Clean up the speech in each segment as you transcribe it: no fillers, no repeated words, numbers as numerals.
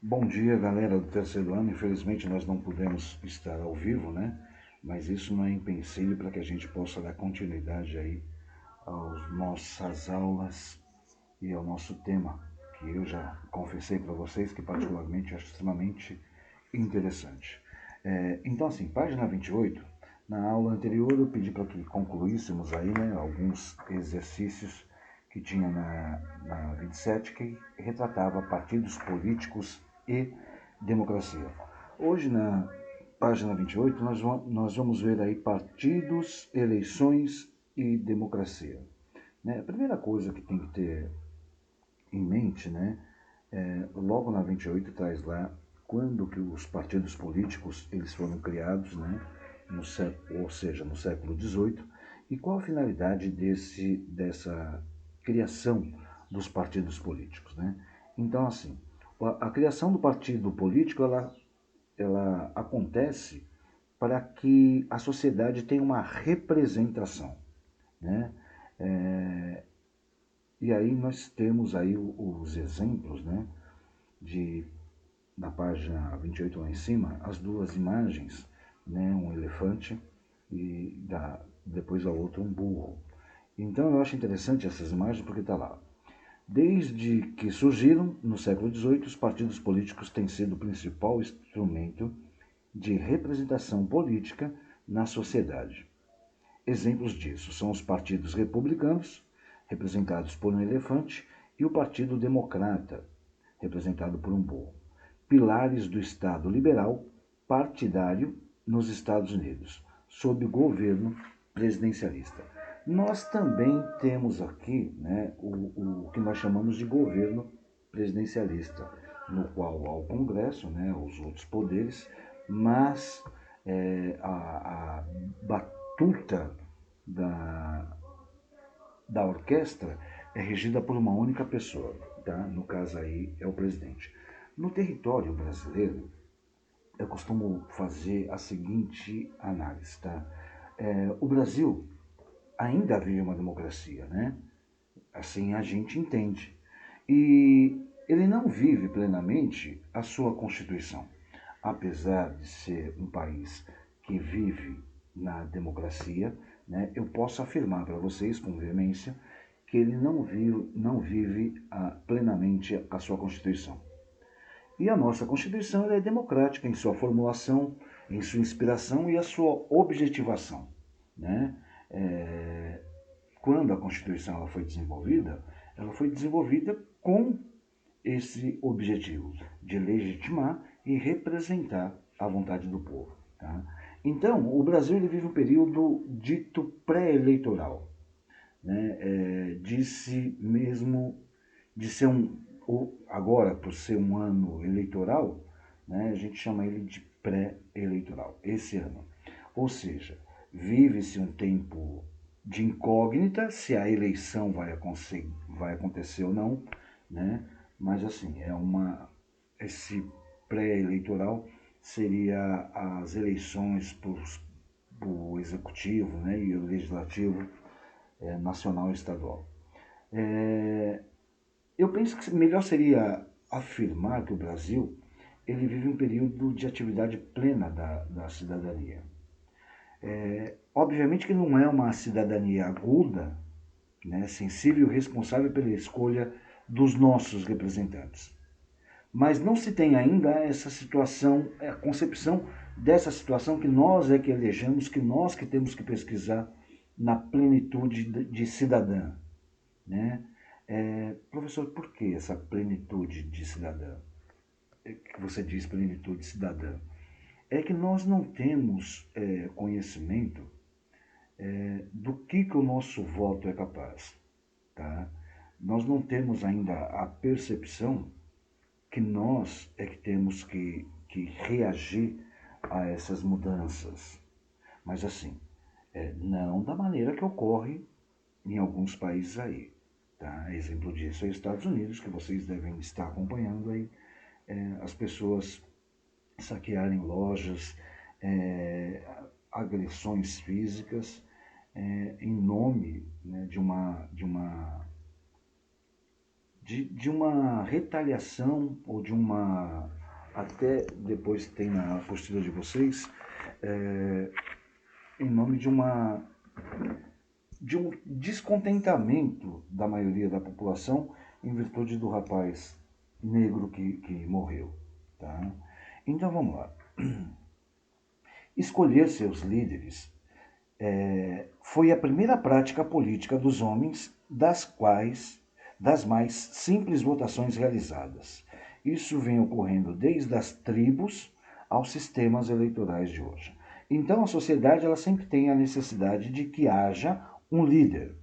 Bom dia, galera do terceiro ano. Infelizmente nós não pudemos estar ao vivo, né? Mas isso não é empecilho para que a gente possa dar continuidade aí às nossas aulas e ao nosso tema, que eu já confessei para vocês que particularmente acho extremamente interessante. Então, assim, página 28, na aula anterior eu pedi para que concluíssemos aí, né, alguns exercícios que tinha na 27, que retratava partidos políticos e democracia. Hoje, na página 28, nós vamos ver aí partidos, eleições e democracia. Né? A primeira coisa que tem que ter em mente, né, logo na 28 traz lá quando que os partidos políticos eles foram criados, né, no século, ou seja, no século XVIII, e qual a finalidade dessa criação dos partidos políticos, né? Então, assim, a criação do partido político ela acontece para que a sociedade tenha uma representação, né? É, e aí nós temos aí os exemplos, né, de na página 28 lá em cima, as duas imagens, né, um elefante e depois a outra um burro. Então eu acho interessante essas imagens porque está lá. Desde que surgiram no século XVIII, os partidos políticos têm sido o principal instrumento de representação política na sociedade. Exemplos disso são os partidos republicanos, representados por um elefante, e o Partido Democrata, representado por um burro. Pilares do Estado liberal partidário nos Estados Unidos, sob o governo presidencialista. Nós também temos aqui, né, o que nós chamamos de governo presidencialista, no qual há o Congresso, né, os outros poderes, mas a batuta da, da orquestra é regida por uma única pessoa, tá? No caso aí é o presidente. No território brasileiro, eu costumo fazer a seguinte análise, tá? O Brasil ainda vive uma democracia, né? Assim a gente entende. E ele não vive plenamente a sua Constituição. Apesar de ser um país que vive na democracia, né, eu posso afirmar para vocês com veemência que ele não vive plenamente a sua Constituição. E a nossa Constituição é democrática em sua formulação, em sua inspiração e a sua objetivação. Né? É, Quando a Constituição ela foi desenvolvida com esse objetivo de legitimar e representar a vontade do povo. Tá? Então, o Brasil ele vive um período dito pré-eleitoral, né? Disse mesmo de ser agora por ser um ano eleitoral, né? A gente chama ele de pré-eleitoral, esse ano. Ou seja, vive-se um tempo de incógnita se a eleição vai acontecer ou não, né? Mas assim, esse pré-eleitoral seria as eleições para o executivo, né, e o legislativo nacional e estadual. Eu penso que melhor seria afirmar que o Brasil ele vive um período de atividade plena da cidadania. Obviamente que não é uma cidadania aguda, né, sensível e responsável pela escolha dos nossos representantes. Mas não se tem ainda essa situação, a concepção dessa situação que nós é que elegemos, que nós que temos que pesquisar na plenitude de cidadã. Né? Professor, por que essa plenitude de cidadã? Que você diz plenitude cidadã? É que nós não temos conhecimento do que o nosso voto é capaz. Tá? Nós não temos ainda a percepção que nós é que temos que reagir a essas mudanças. Mas assim, não da maneira que ocorre em alguns países aí. Tá? Exemplo disso é os Estados Unidos, que vocês devem estar acompanhando aí, as pessoas saquearem lojas, agressões físicas, em nome, né, de uma retaliação ou de uma, até depois tem na apostila de vocês, em nome de um descontentamento da maioria da população em virtude do rapaz negro que morreu. Tá? Então vamos lá. Escolher seus líderes foi a primeira prática política dos homens das mais simples votações realizadas. Isso vem ocorrendo desde as tribos aos sistemas eleitorais de hoje. Então a sociedade ela sempre tem a necessidade de que haja um líder.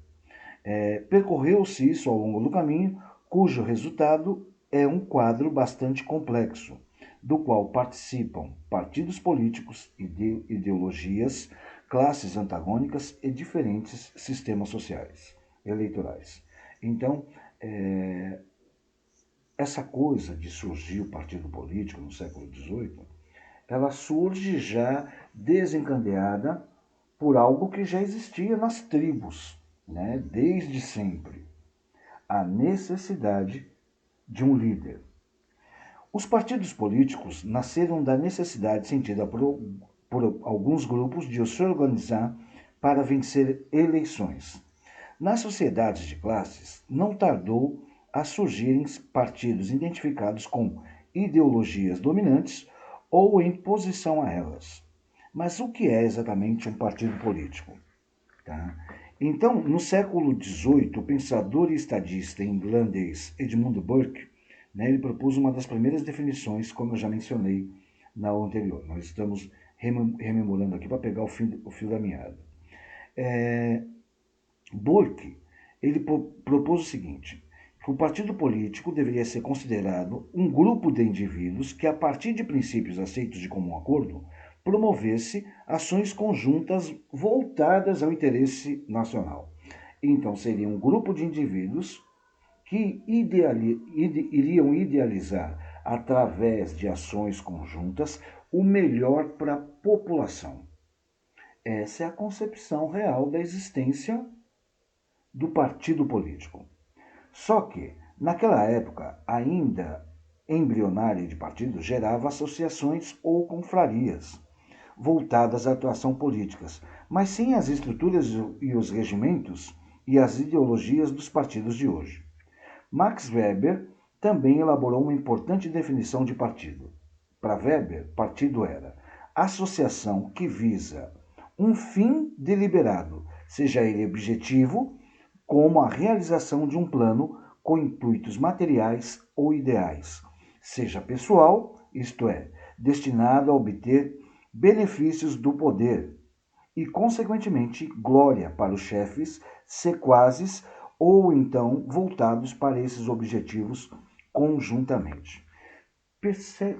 Percorreu-se isso ao longo do caminho, cujo resultado é um quadro bastante complexo, do qual participam partidos políticos, ideologias, classes antagônicas e diferentes sistemas sociais, eleitorais. Então, essa coisa de surgir o partido político no século XVIII, ela surge já desencadeada por algo que já existia nas tribos, né? Desde sempre. A necessidade de um líder. Os partidos políticos nasceram da necessidade sentida por alguns grupos de se organizar para vencer eleições. Nas sociedades de classes, não tardou a surgirem partidos identificados com ideologias dominantes ou em posição a elas. Mas o que é exatamente um partido político? Tá? Então, no século XVIII, o pensador e estadista inglês Edmund Burke, né, ele propôs uma das primeiras definições, como eu já mencionei na aula anterior. Nós estamos rememorando aqui para pegar o fio da meada. Burke ele propôs o seguinte, que o partido político deveria ser considerado um grupo de indivíduos que, a partir de princípios aceitos de comum acordo, promovesse ações conjuntas voltadas ao interesse nacional. Então, seria um grupo de indivíduos que iriam idealizar, através de ações conjuntas, o melhor para a população. Essa é a concepção real da existência do partido político. Só que, naquela época, ainda embrionária de partido, gerava associações ou confrarias voltadas à atuação políticas, mas sem as estruturas e os regimentos e as ideologias dos partidos de hoje. Max Weber também elaborou uma importante definição de partido. Para Weber, partido era associação que visa um fim deliberado, seja ele objetivo, como a realização de um plano com intuitos materiais ou ideais, seja pessoal, isto é, destinado a obter benefícios do poder e, consequentemente, glória para os chefes, sequazes ou então voltados para esses objetivos conjuntamente.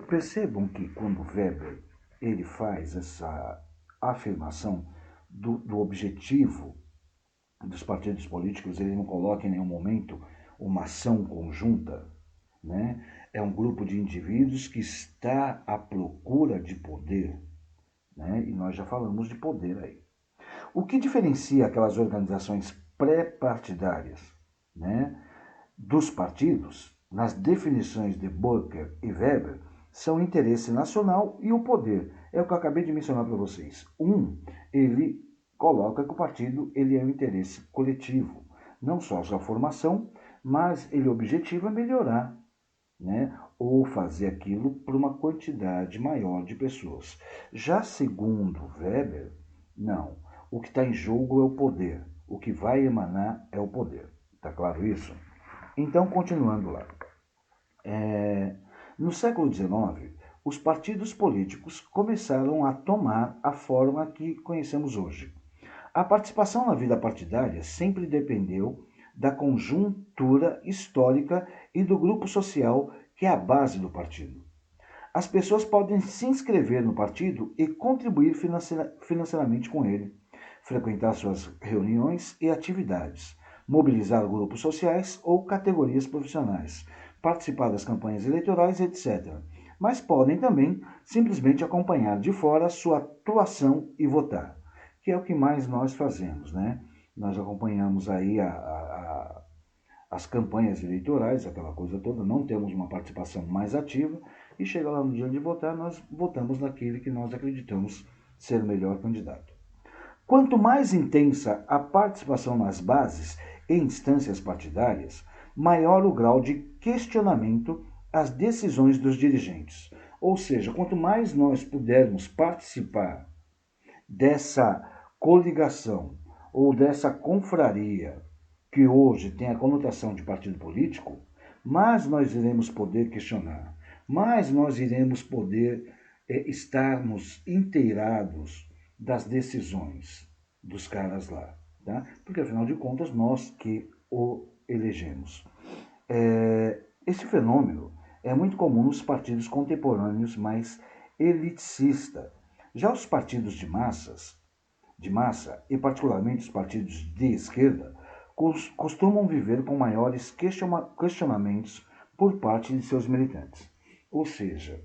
Percebam que quando Weber ele faz essa afirmação do objetivo dos partidos políticos, ele não coloca em nenhum momento uma ação conjunta, né? É um grupo de indivíduos que está à procura de poder, né? E nós já falamos de poder aí. O que diferencia aquelas organizações pré-partidárias, né, dos partidos, nas definições de Burke e Weber, são o interesse nacional e o poder. É o que eu acabei de mencionar para vocês. Ele coloca que o partido ele é um interesse coletivo, não só a sua formação, mas ele objetiva melhorar, né, ou fazer aquilo para uma quantidade maior de pessoas. Já segundo Weber, não. O que está em jogo é o poder. O que vai emanar é o poder. Está claro isso? Então, continuando lá. No século XIX, os partidos políticos começaram a tomar a forma que conhecemos hoje. A participação na vida partidária sempre dependeu da conjuntura histórica e do grupo social que é a base do partido. As pessoas podem se inscrever no partido e contribuir financeiramente com ele, frequentar suas reuniões e atividades, mobilizar grupos sociais ou categorias profissionais, participar das campanhas eleitorais, etc. Mas podem também simplesmente acompanhar de fora sua atuação e votar, que é o que mais nós fazemos, né? Nós acompanhamos aí as campanhas eleitorais, aquela coisa toda, não temos uma participação mais ativa, e chega lá no dia de votar, nós votamos naquele que nós acreditamos ser o melhor candidato. Quanto mais intensa a participação nas bases e instâncias partidárias, maior o grau de questionamento às decisões dos dirigentes. Ou seja, quanto mais nós pudermos participar dessa coligação ou dessa confraria que hoje tem a conotação de partido político, mais nós iremos poder questionar, mais nós iremos poder estarmos inteirados das decisões dos caras lá, tá? Porque afinal de contas nós que o elegemos. Esse fenômeno é muito comum nos partidos contemporâneos mais eliticista. Já os partidos de massa, e particularmente os partidos de esquerda, costumam viver com maiores questionamentos por parte de seus militantes. Ou seja,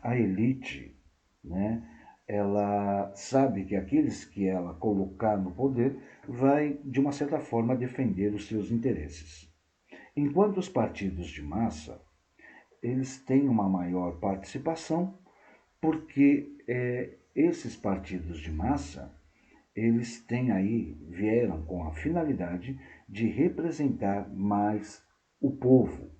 a elite, né, ela sabe que aqueles que ela colocar no poder vai, de uma certa forma, defender os seus interesses. Enquanto os partidos de massa, eles têm uma maior participação, porque esses partidos de massa, eles vieram com a finalidade de representar mais o povo,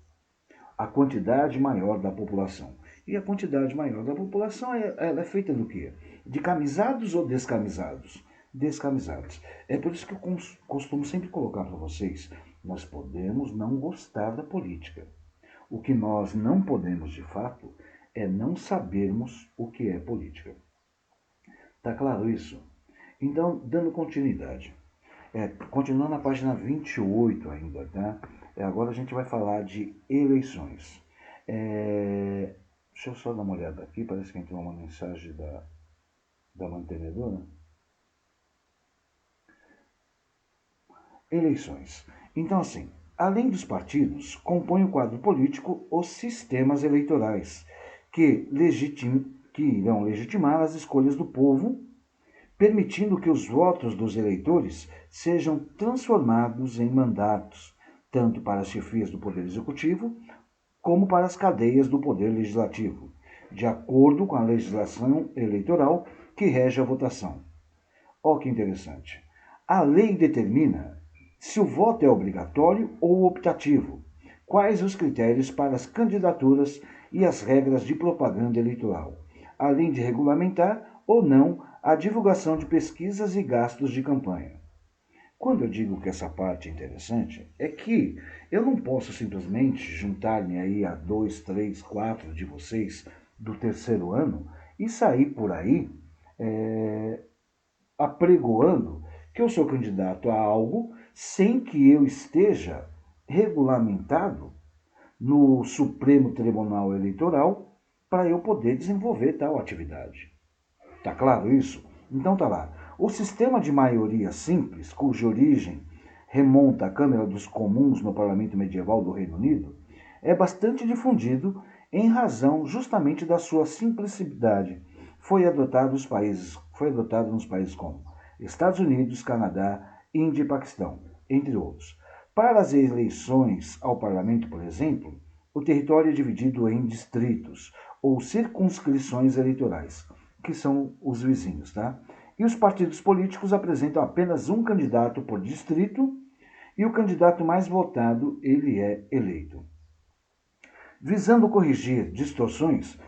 a quantidade maior da população. E a quantidade maior da população ela é feita do quê? De camisados ou descamisados? Descamisados. É por isso que eu costumo sempre colocar para vocês, nós podemos não gostar da política. O que nós não podemos, de fato, é não sabermos o que é política. Tá claro isso? Então, dando continuidade. Continuando na página 28 ainda, tá? Agora a gente vai falar de eleições. Deixa eu só dar uma olhada aqui, parece que entrou uma mensagem da mantenedora. Eleições. Então, assim, além dos partidos, compõem o quadro político os sistemas eleitorais, que irão legitimar as escolhas do povo, permitindo que os votos dos eleitores sejam transformados em mandatos, tanto para as chefias do Poder Executivo, como para as cadeias do Poder Legislativo, de acordo com a legislação eleitoral que rege a votação. Olha que interessante. A lei determina se o voto é obrigatório ou optativo, quais os critérios para as candidaturas e as regras de propaganda eleitoral, além de regulamentar ou não a divulgação de pesquisas e gastos de campanha. Quando eu digo que essa parte é interessante, é que eu não posso simplesmente juntar-me aí a 2, 3, 4 de vocês do terceiro ano e sair por aí apregoando que eu sou candidato a algo sem que eu esteja regulamentado no Supremo Tribunal Eleitoral para eu poder desenvolver tal atividade. Tá claro isso? Então tá lá. O sistema de maioria simples, cuja origem remonta à Câmara dos Comuns no Parlamento Medieval do Reino Unido, é bastante difundido em razão justamente da sua simplicidade. Foi adotado nos países como Estados Unidos, Canadá, Índia e Paquistão, entre outros. Para as eleições ao parlamento, por exemplo, o território é dividido em distritos ou circunscrições eleitorais, que são os vizinhos, tá? E os partidos políticos apresentam apenas um candidato por distrito e o candidato mais votado, ele é eleito. Visando corrigir distorções,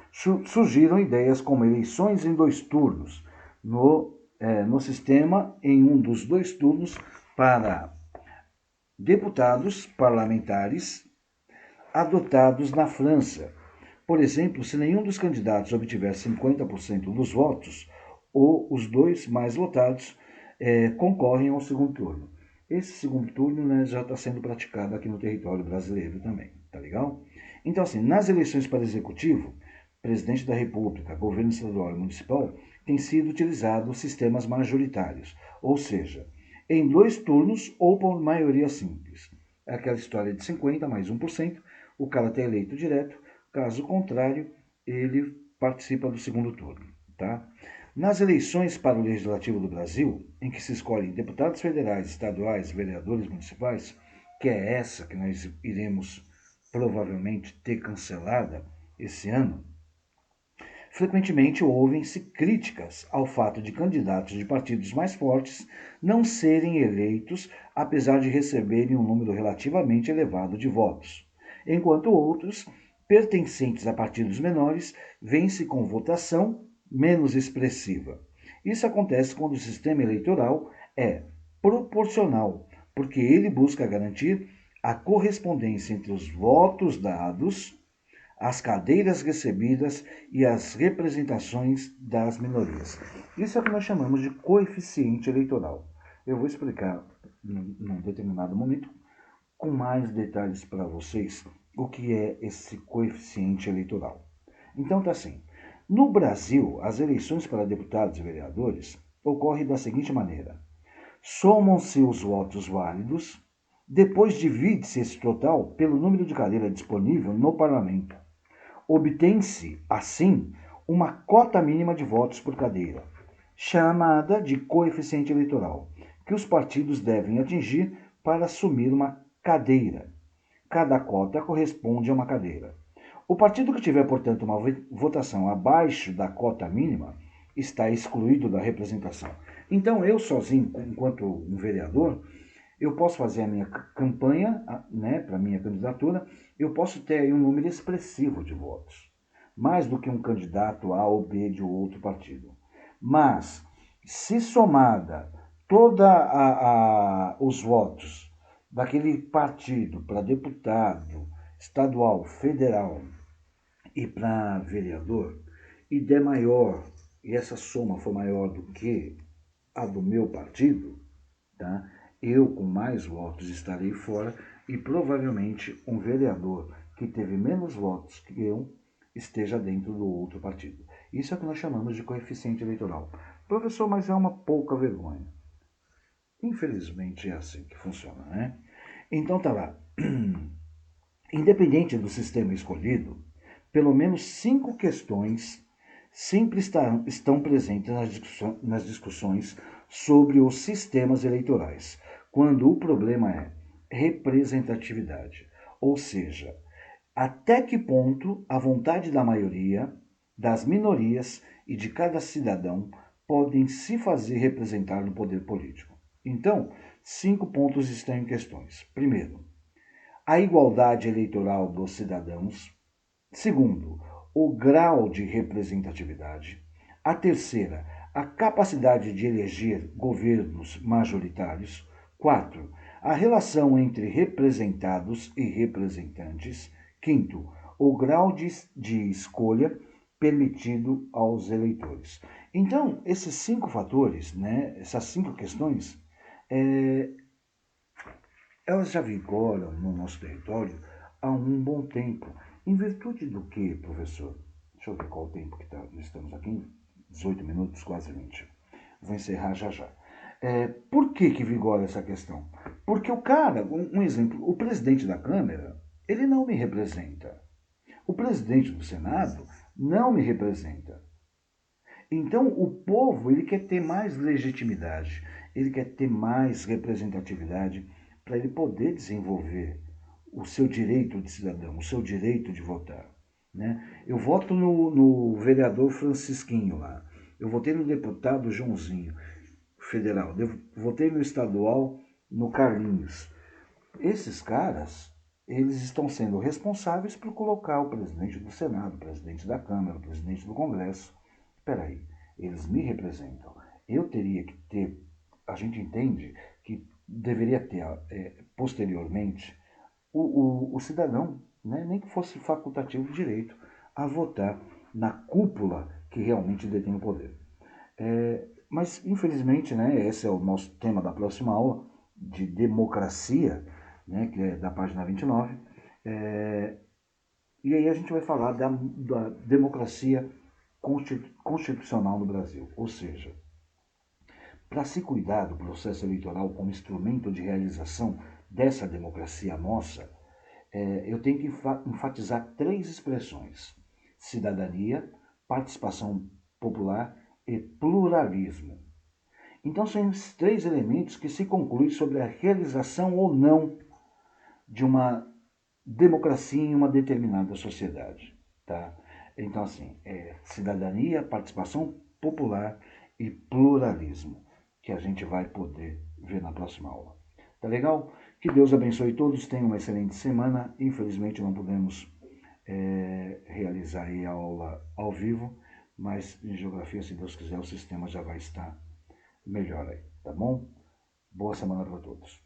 surgiram ideias como eleições em 2 turnos, no sistema em um dos 2 turnos para deputados parlamentares adotados na França. Por exemplo, se nenhum dos candidatos obtiver 50% dos votos, ou os 2 mais votados concorrem ao segundo turno. Esse segundo turno, né, já está sendo praticado aqui no território brasileiro também, tá legal? Então, assim, nas eleições para executivo, presidente da República, governo estadual e municipal, tem sido utilizado sistemas majoritários, ou seja, em 2 turnos ou por maioria simples. É aquela história de 50 mais 1%, o cara está eleito direto, caso contrário, ele participa do segundo turno, tá? Nas eleições para o Legislativo do Brasil, em que se escolhem deputados federais, estaduais, vereadores municipais, que é essa que nós iremos provavelmente ter cancelada esse ano, frequentemente ouvem-se críticas ao fato de candidatos de partidos mais fortes não serem eleitos, apesar de receberem um número relativamente elevado de votos, enquanto outros, pertencentes a partidos menores, vêm-se com votação menos expressiva. Isso acontece quando o sistema eleitoral é proporcional, porque ele busca garantir a correspondência entre os votos dados, as cadeiras recebidas e as representações das minorias. Isso é o que nós chamamos de coeficiente eleitoral. Eu vou explicar num determinado momento com mais detalhes para vocês o que é esse coeficiente eleitoral. Então tá assim, no Brasil, as eleições para deputados e vereadores ocorrem da seguinte maneira: somam-se os votos válidos, depois divide-se esse total pelo número de cadeira disponível no parlamento. Obtém-se, assim, uma cota mínima de votos por cadeira, chamada de coeficiente eleitoral, que os partidos devem atingir para assumir uma cadeira. Cada cota corresponde a uma cadeira. O partido que tiver, portanto, uma votação abaixo da cota mínima está excluído da representação. Então, eu sozinho, enquanto um vereador, eu posso fazer a minha campanha, né, para a minha candidatura, eu posso ter aí um número expressivo de votos, mais do que um candidato A ou B de outro partido. Mas, se somada todos os votos daquele partido para deputado, estadual, federal e para vereador, e der maior, e essa soma for maior do que a do meu partido, tá? Eu, com mais votos, estarei fora e provavelmente um vereador que teve menos votos que eu esteja dentro do outro partido. Isso é o que nós chamamos de coeficiente eleitoral. Professor, mas é uma pouca vergonha. Infelizmente é assim que funciona, né? Então tá lá. Independente do sistema escolhido, pelo menos 5 questões sempre estão presentes nas discussões sobre os sistemas eleitorais, quando o problema é representatividade, ou seja, até que ponto a vontade da maioria, das minorias e de cada cidadão podem se fazer representar no poder político. Então, 5 pontos estão em questões. Primeiro, a igualdade eleitoral dos cidadãos. Segundo, o grau de representatividade. A terceira, a capacidade de eleger governos majoritários. 4. A relação entre representados e representantes. Quinto, o grau de escolha permitido aos eleitores. Então, esses 5 fatores, né, essas 5 questões, elas já vigoram no nosso território há um bom tempo. Em virtude do que, professor? Deixa eu ver qual o tempo que nós estamos aqui. 18 minutos, quase 20. Vou encerrar já já. Por que vigora essa questão? Porque o cara, um exemplo, o presidente da Câmara, ele não me representa. O presidente do Senado não me representa. Então, o povo, ele quer ter mais legitimidade, ele quer ter mais representatividade para ele poder desenvolver o seu direito de cidadão, o seu direito de votar. Né? Eu voto no vereador Francisquinho lá, eu votei no deputado Joãozinho, federal, eu votei no estadual no Carlinhos. Esses caras, eles estão sendo responsáveis por colocar o presidente do Senado, o presidente da Câmara, o presidente do Congresso. Espera aí, eles me representam. Eu teria que ter, a gente entende que deveria ter posteriormente o cidadão, né, nem que fosse facultativo, direito a votar na cúpula que realmente detém o poder. Mas, infelizmente, né, esse é o nosso tema da próxima aula, de democracia, né, que é da página 29. E aí a gente vai falar da democracia constitucional no Brasil. Ou seja, para se cuidar do processo eleitoral como instrumento de realização dessa democracia nossa, eu tenho que enfatizar 3 expressões: cidadania, participação popular e pluralismo. Então são esses 3 elementos que se concluem sobre a realização ou não de uma democracia em uma determinada sociedade, tá? Então, assim, cidadania, participação popular e pluralismo, que a gente vai poder ver na próxima aula. Tá legal? Que Deus abençoe todos, tenham uma excelente semana. Infelizmente não podemos realizar aí a aula ao vivo, mas em geografia, se Deus quiser, o sistema já vai estar melhor aí, tá bom? Boa semana para todos.